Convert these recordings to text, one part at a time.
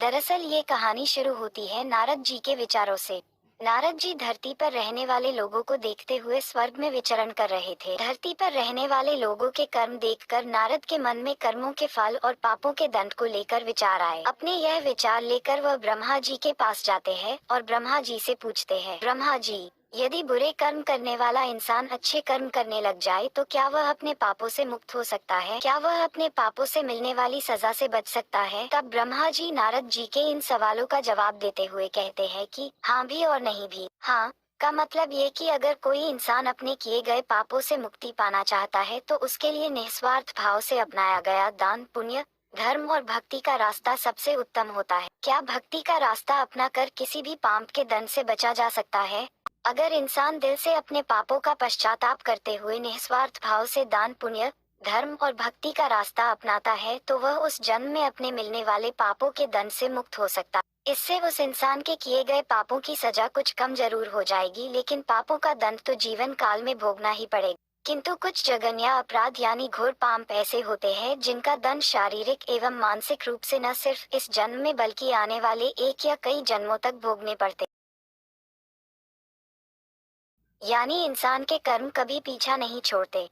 दरअसल ये कहानी शुरू होती है नारद जी के विचारों से। नारद जी धरती पर रहने वाले लोगों को देखते हुए स्वर्ग में विचरण कर रहे थे। धरती पर रहने वाले लोगों के कर्म देखकर नारद के मन में कर्मों के फल और पापों के दंड को लेकर विचार आए। अपने यह विचार लेकर वह ब्रह्मा जी के पास जाते हैं और ब्रह्मा जी से पूछते हैं, ब्रह्मा जी, यदि बुरे कर्म करने वाला इंसान अच्छे कर्म करने लग जाए तो क्या वह अपने पापों से मुक्त हो सकता है? क्या वह अपने पापों से मिलने वाली सजा से बच सकता है? तब ब्रह्मा जी नारद जी के इन सवालों का जवाब देते हुए कहते हैं कि हाँ भी और नहीं भी। हाँ का मतलब ये कि अगर कोई इंसान अपने किए गए पापों से मुक्ति पाना चाहता है तो उसके लिए निस्वार्थ भाव से अपनाया गया दान, पुण्य, धर्म और भक्ति का रास्ता सबसे उत्तम होता है। क्या भक्ति का रास्ता अपनाकर किसी भी पाप के दंड से बचा जा सकता है? अगर इंसान दिल से अपने पापों का पश्चाताप करते हुए निस्वार्थ भाव से दान, पुण्य, धर्म और भक्ति का रास्ता अपनाता है तो वह उस जन्म में अपने मिलने वाले पापों के दंड से मुक्त हो सकता है। इससे उस इंसान के किए गए पापों की सजा कुछ कम जरूर हो जाएगी, लेकिन पापों का दंड तो जीवन काल में भोगना ही पड़ेगा। किंतु कुछ जघन्य अपराध यानी घोर पाप ऐसे होते हैं जिनका दंड शारीरिक एवं मानसिक रूप से न सिर्फ इस जन्म में बल्कि आने वाले एक या कई जन्मों तक भोगने पड़ते, यानी इंसान के कर्म कभी पीछा नहीं छोड़ते।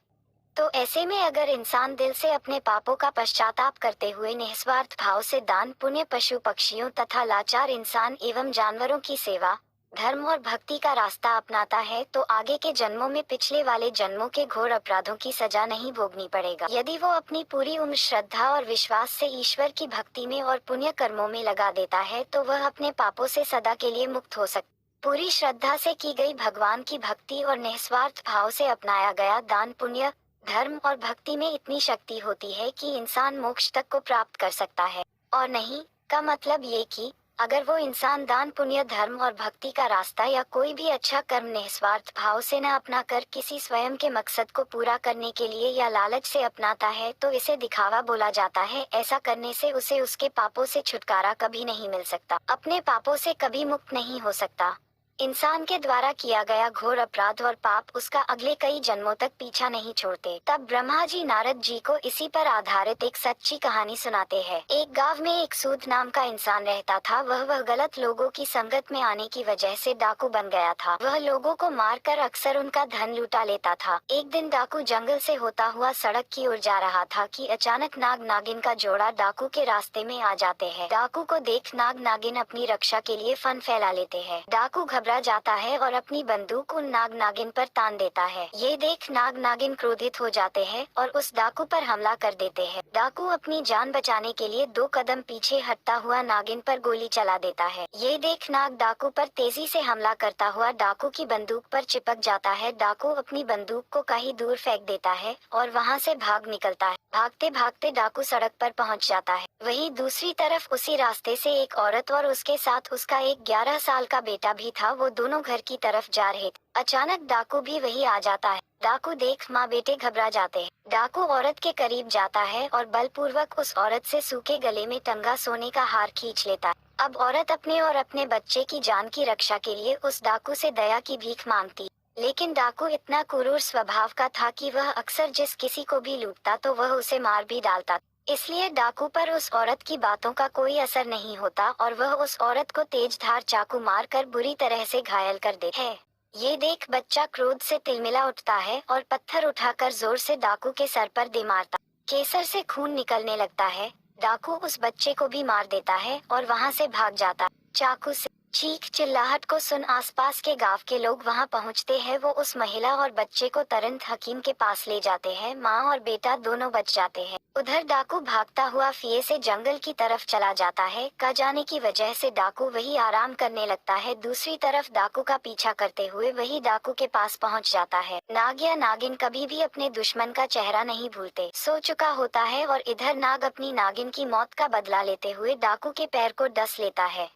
तो ऐसे में अगर इंसान दिल से अपने पापों का पश्चाताप करते हुए निस्वार्थ भाव से दान, पुण्य, पशु पक्षियों तथा लाचार इंसान एवं जानवरों की सेवा, धर्म और भक्ति का रास्ता अपनाता है तो आगे के जन्मों में पिछले वाले जन्मों के घोर अपराधों की सजा नहीं भोगनी पड़ेगा। यदि वो अपनी पूरी उम्र श्रद्धा और विश्वास से ईश्वर की भक्ति में और पुण्य कर्मों में लगा देता है तो वह अपने पापों से सदा के लिए मुक्त हो सकता। पूरी श्रद्धा से की गई भगवान की भक्ति और निस्वार्थ भाव से अपनाया गया दान, पुण्य, धर्म और भक्ति में इतनी शक्ति होती है कि इंसान मोक्ष तक को प्राप्त कर सकता है। और नहीं का मतलब ये कि अगर वो इंसान दान, पुण्य, धर्म और भक्ति का रास्ता या कोई भी अच्छा कर्म निस्वार्थ भाव से न अपना कर किसी स्वयं के मकसद को पूरा करने के लिए या लालच से अपनाता है तो इसे दिखावा बोला जाता है। ऐसा करने से उसे उसके पापों से छुटकारा कभी नहीं मिल सकता, अपने पापों से कभी मुक्त नहीं हो सकता। इंसान के द्वारा किया गया घोर अपराध और पाप उसका अगले कई जन्मों तक पीछा नहीं छोड़ते। तब ब्रह्मा जी नारद जी को इसी पर आधारित एक सच्ची कहानी सुनाते हैं। एक गांव में एक सूद नाम का इंसान रहता था। वह गलत लोगों की संगत में आने की वजह से डाकू बन गया था। वह लोगों को मारकर अक्सर उनका धन लुटा लेता था। एक दिन डाकू जंगल से होता हुआ सड़क की ओर जा रहा था कि अचानक नाग नागिन का जोड़ा डाकू के रास्ते में आ जाते हैं। डाकू को देख नाग नागिन अपनी रक्षा के लिए फन फैला लेते हैं। डाकू घबरा जाता है और अपनी बंदूक उन नाग नागिन पर तान देता है। ये देख नाग नागिन क्रोधित हो जाते हैं और उस डाकू पर हमला कर देते हैं। डाकू अपनी जान बचाने के लिए 2 कदम पीछे हटता हुआ नागिन पर गोली चला देता है। ये देख नाग डाकू पर तेजी से हमला करता हुआ डाकू की बंदूक पर चिपक जाता है। डाकू अपनी बंदूक को कहीं दूर फेंक देता है और वहाँ से भाग निकलता है। भागते भागते डाकू सड़क पर पहुँच जाता है। वहीं दूसरी तरफ उसी रास्ते से एक औरत और उसके साथ उसका एक 11 साल का बेटा भी था। वो दोनों घर की तरफ जा रहे थे। अचानक डाकू भी वही आ जाता है। डाकू देख माँ बेटे घबरा जाते हैं। डाकू औरत के करीब जाता है और बलपूर्वक उस औरत से सूखे गले में टंगा सोने का हार खींच लेता है। अब औरत अपने और अपने बच्चे की जान की रक्षा के लिए उस डाकू से दया की भीख मांगती, लेकिन डाकू इतना क्रूर स्वभाव का था कि वह अक्सर जिस किसी को भी लूटता तो वह उसे मार भी डालता। इसलिए डाकू पर उस औरत की बातों का कोई असर नहीं होता और वह उस औरत को तेजधार चाकू मारकर बुरी तरह से घायल कर देता है। ये देख बच्चा क्रोध से तिलमिला उठता है और पत्थर उठाकर जोर से डाकू के सर पर दे मारता। केसर से खून निकलने लगता है। डाकू उस बच्चे को भी मार देता है और वहां से भाग जाता। चाकू से चीख चिल्लाहट को सुन आसपास के गांव के लोग वहां पहुंचते हैं। वो उस महिला और बच्चे को तुरंत हकीम के पास ले जाते हैं। माँ और बेटा दोनों बच जाते हैं। उधर डाकू भागता हुआ फिर से जंगल की तरफ चला जाता है। का जाने की वजह से डाकू वही आराम करने लगता है। दूसरी तरफ डाकू का पीछा करते हुए वही डाकू के पास पहुंच जाता है। नाग या नागिन कभी भी अपने दुश्मन का चेहरा नहीं भूलते। सो चुका होता है और इधर नाग अपनी नागिन की मौत का बदला लेते हुए डाकू के पैर को डस लेता है।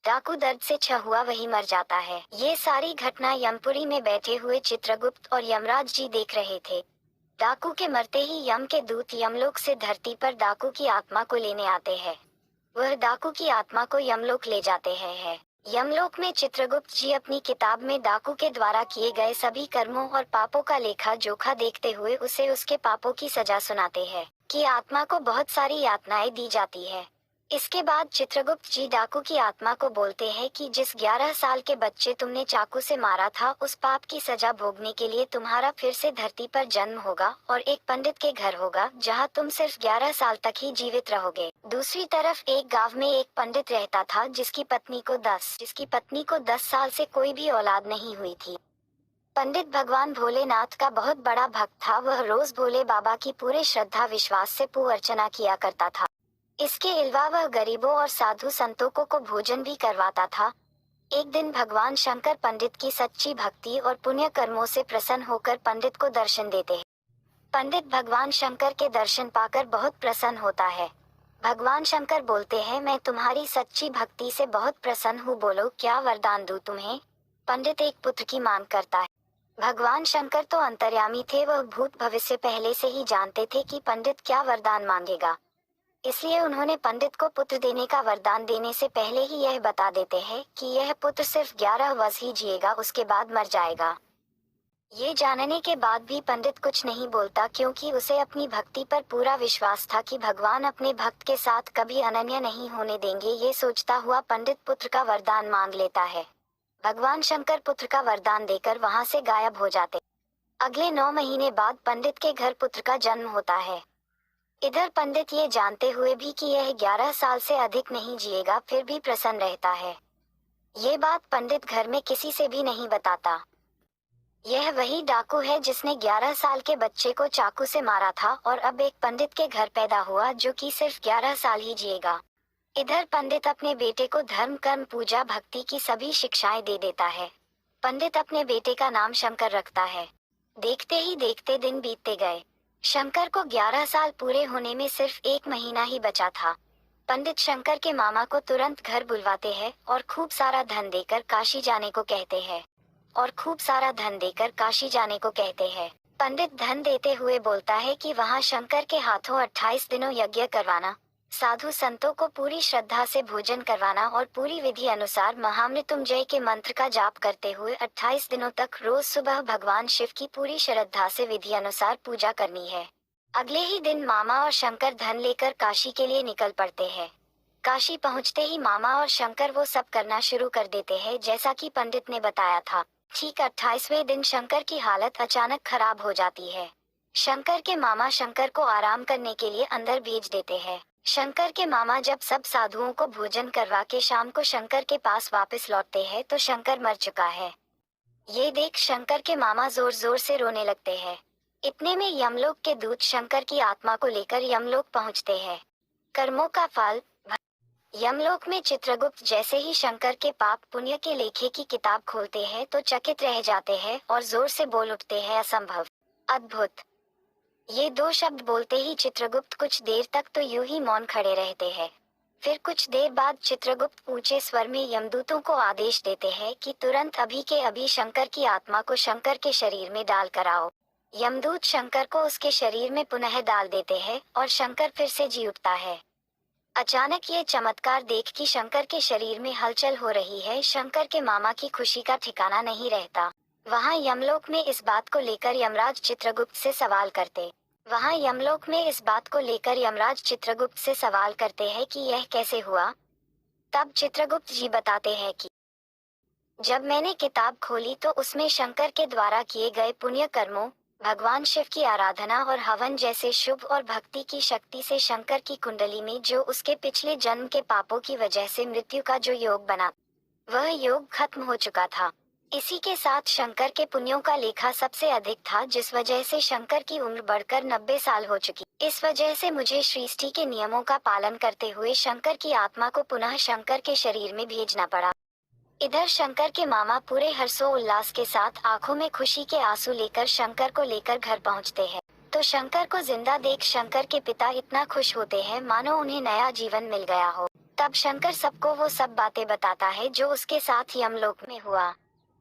डाकू दर्द से छह हुआ वही मर जाता है। ये सारी घटना यमपुरी में बैठे हुए चित्रगुप्त और यमराज जी देख रहे थे। डाकू के मरते ही यम के दूत यमलोक से धरती पर डाकू की आत्मा को लेने आते हैं। वह डाकू की आत्मा को यमलोक ले जाते हैं। यमलोक में चित्रगुप्त जी अपनी किताब में डाकू के द्वारा किए गए सभी कर्मों और पापों का लेखा जोखा देखते हुए उसे उसके पापों की सजा सुनाते हैं कि आत्मा को बहुत सारी यातनाएं दी जाती है। इसके बाद चित्रगुप्त जी डाकू की आत्मा को बोलते हैं कि जिस 11 साल के बच्चे तुमने चाकू से मारा था उस पाप की सजा भोगने के लिए तुम्हारा फिर से धरती पर जन्म होगा और एक पंडित के घर होगा जहां तुम सिर्फ 11 साल तक ही जीवित रहोगे। दूसरी तरफ एक गांव में एक पंडित रहता था जिसकी पत्नी को 10 साल से कोई भी औलाद नहीं हुई थी। पंडित भगवान भोलेनाथ का बहुत बड़ा भक्त था। वह रोज भोले बाबा की पूरे श्रद्धा विश्वास से पूजा अर्चना किया करता था। इसके अलावा वह गरीबों और साधु संतों को भोजन भी करवाता था। एक दिन भगवान शंकर पंडित की सच्ची भक्ति और पुण्य कर्मों से प्रसन्न होकर पंडित को दर्शन देते हैं। पंडित भगवान शंकर के दर्शन पाकर बहुत प्रसन्न होता है। भगवान शंकर बोलते हैं, मैं तुम्हारी सच्ची भक्ति से बहुत प्रसन्न हूँ, बोलो क्या वरदान दूँ तुम्हें। पंडित एक पुत्र की मांग करता है। भगवान शंकर तो अंतर्यामी थे, वह भूत भविष्य पहले से ही जानते थे कि पंडित क्या वरदान मांगेगा। इसलिए उन्होंने पंडित को पुत्र देने का वरदान देने से पहले ही यह बता देते हैं कि यह पुत्र सिर्फ 11 वर्ष ही जिएगा, उसके बाद मर जाएगा। ये जानने के बाद भी पंडित कुछ नहीं बोलता क्योंकि उसे अपनी भक्ति पर पूरा विश्वास था कि भगवान अपने भक्त के साथ कभी अनन्य नहीं होने देंगे। ये सोचता हुआ पंडित पुत्र का वरदान मांग लेता है। भगवान शंकर पुत्र का वरदान देकर वहां से गायब हो जाते। अगले 9 महीने बाद पंडित के घर पुत्र का जन्म होता है। इधर पंडित ये जानते हुए भी कि यह 11 साल से अधिक नहीं जिएगा फिर भी प्रसन्न रहता है। ये बात पंडित घर में किसी से भी नहीं बताता। यह वही डाकू है जिसने 11 साल के बच्चे को चाकू से मारा था और अब एक पंडित के घर पैदा हुआ जो कि सिर्फ 11 साल ही जिएगा। इधर पंडित अपने बेटे को धर्म कर्म पूजा भक्ति की सभी शिक्षाएं दे देता है। पंडित अपने बेटे का नाम शंकर रखता है। देखते ही देखते दिन बीतते गए। शंकर को 11 साल पूरे होने में सिर्फ 1 महीना ही बचा था। पंडित शंकर के मामा को तुरंत घर बुलवाते हैं और खूब सारा धन देकर काशी जाने को कहते हैं। पंडित धन देते हुए बोलता है कि वहां शंकर के हाथों 28 दिनों यज्ञ करवाना, साधु संतों को पूरी श्रद्धा से भोजन करवाना और पूरी विधि अनुसार महामृत्युंजय के मंत्र का जाप करते हुए 28 दिनों तक रोज सुबह भगवान शिव की पूरी श्रद्धा से विधि अनुसार पूजा करनी है। अगले ही दिन मामा और शंकर धन लेकर काशी के लिए निकल पड़ते हैं। काशी पहुंचते ही मामा और शंकर वो सब करना शुरू कर देते हैं जैसा कि पंडित ने बताया था। ठीक 28वें दिन शंकर की हालत अचानक खराब हो जाती है। शंकर के मामा शंकर को आराम करने के लिए अंदर भेज देते हैं। शंकर के मामा जब सब साधुओं को भोजन करवा के शाम को शंकर के पास वापस लौटते हैं तो शंकर मर चुका है। ये देख शंकर के मामा जोर जोर से रोने लगते हैं। इतने में यमलोक के दूत शंकर की आत्मा को लेकर यमलोक पहुंचते हैं। कर्मों का फल। यमलोक में चित्रगुप्त जैसे ही शंकर के पाप पुण्य के लेखे की किताब खोलते हैं तो चकित रह जाते हैं और जोर से बोल उठते हैं, असंभव, अद्भुत। ये 2 शब्द बोलते ही चित्रगुप्त कुछ देर तक तो यूं ही मौन खड़े रहते हैं। फिर कुछ देर बाद चित्रगुप्त ऊंचे स्वर में यमदूतों को आदेश देते हैं कि तुरंत अभी के अभी शंकर की आत्मा को शंकर के शरीर में डाल कर आओ। यमदूत शंकर को उसके शरीर में पुनः डाल देते हैं और शंकर फिर से जी उठता है। अचानक ये चमत्कार देख कि शंकर के शरीर में हलचल हो रही है। शंकर के मामा की खुशी का ठिकाना नहीं रहता। वहां यमलोक में इस बात को लेकर यमराज चित्रगुप्त से सवाल करते हैं कि यह कैसे हुआ। तब चित्रगुप्त जी बताते हैं कि जब मैंने किताब खोली तो उसमें शंकर के द्वारा किए गए पुण्य कर्मों, भगवान शिव की आराधना और हवन जैसे शुभ और भक्ति की शक्ति से शंकर की कुंडली में जो उसके पिछले जन्म के पापों की वजह से मृत्यु का जो योग बना, वह योग खत्म हो चुका था। इसी के साथ शंकर के पुण्यों का लेखा सबसे अधिक था, जिस वजह से शंकर की उम्र बढ़कर 90 साल हो चुकी। इस वजह से मुझे सृष्टि के नियमों का पालन करते हुए शंकर की आत्मा को पुनः शंकर के शरीर में भेजना पड़ा। इधर शंकर के मामा पूरे हर्षोल्लास के साथ आंखों में खुशी के आंसू लेकर शंकर को लेकर घर पहुंचते हैं। तो शंकर को जिंदा देख शंकर के पिता इतना खुश होते हैं मानो उन्हें नया जीवन मिल गया हो। तब शंकर सबको वो सब बातें बताता है जो उसके साथ यमलोक में हुआ।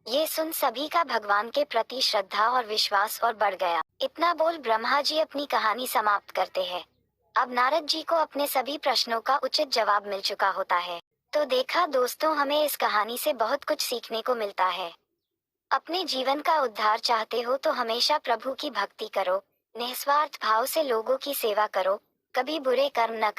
ये सुन सभी का भगवान के प्रति श्रद्धा और विश्वास और बढ़ गया। इतना बोल ब्रह्मा जी अपनी कहानी समाप्त करते हैं। अब नारद जी को अपने सभी प्रश्नों का उचित जवाब मिल चुका होता है। तो देखा दोस्तों, हमें इस कहानी से बहुत कुछ सीखने को मिलता है। अपने जीवन का उद्धार चाहते हो तो हमेशा प्रभु की भक्ति करो, निस्वार्थ भाव से लोगों की सेवा करो, कभी बुरे कर्म न